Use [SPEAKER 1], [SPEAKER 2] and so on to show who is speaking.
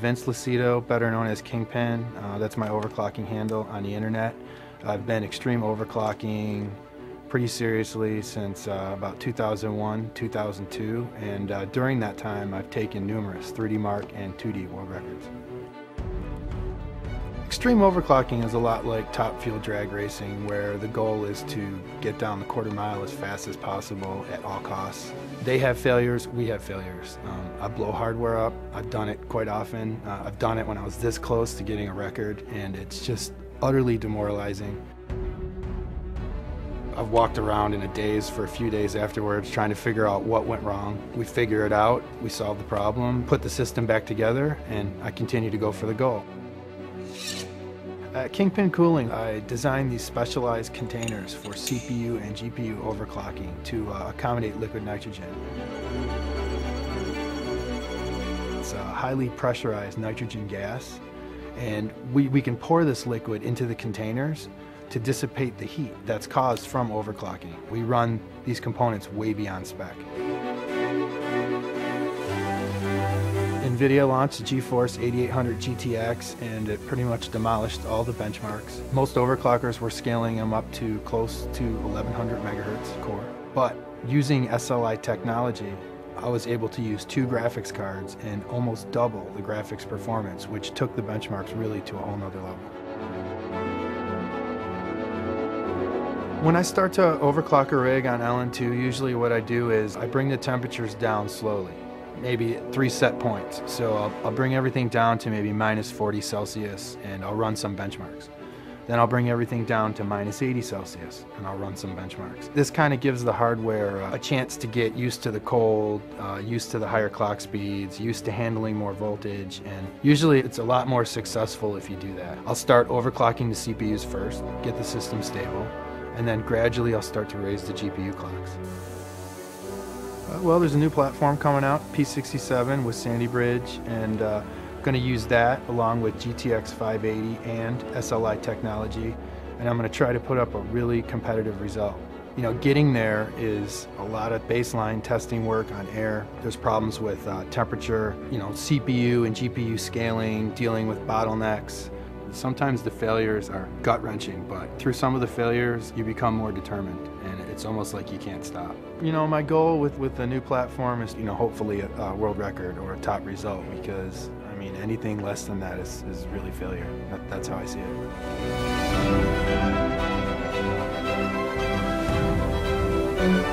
[SPEAKER 1] Vince Lucido, better known as Kingpin. That's my overclocking handle on the internet. I've been extreme overclocking pretty seriously since about 2001, 2002, and during that time I've taken numerous 3D Mark and 2D world records. Extreme overclocking is a lot like top fuel drag racing, where the goal is to get down the quarter mile as fast as possible at all costs. They have failures, we have failures. I blow hardware up. I've done it quite often. I've done it when I was this close to getting a record, and it's just utterly demoralizing. I've walked around in a daze for a few days afterwards trying to figure out what went wrong. We figure it out, we solve the problem, put the system back together, and I continue to go for the goal. At Kingpin Cooling, I designed these specialized containers for CPU and GPU overclocking to accommodate liquid nitrogen. It's a highly pressurized nitrogen gas, and we can pour this liquid into the containers to dissipate the heat that's caused from overclocking. We run these components way beyond spec. NVIDIA launched the GeForce 8800 GTX, and it pretty much demolished all the benchmarks. Most overclockers were scaling them up to close to 1100 megahertz core. But using SLI technology, I was able to use 2 graphics cards and almost double the graphics performance, which took the benchmarks really to a whole nother level. When I start to overclock a rig on LN2, usually what I do is I bring the temperatures down slowly, maybe 3 set points. So I'll bring everything down to maybe minus 40 Celsius and I'll run some benchmarks. Then I'll bring everything down to minus 80 Celsius and I'll run some benchmarks. This kind of gives the hardware a chance to get used to the cold, used to the higher clock speeds, used to handling more voltage, and usually it's a lot more successful if you do that. I'll start overclocking the CPUs first, get the system stable, and then gradually I'll start to raise the GPU clocks. Well, there's a new platform coming out, P67 with Sandy Bridge, and I'm going to use that along with GTX 580 and SLI technology, and I'm going to try to put up a really competitive result. You know, getting there is a lot of baseline testing work on air. There's problems with temperature, you know, CPU and GPU scaling, dealing with bottlenecks. Sometimes the failures are gut-wrenching, but through some of the failures, you become more determined, and it's almost like you can't stop. You know, my goal with the new platform is, you know, hopefully a world record or a top result, because, I mean, anything less than that is really failure. That's how I see it.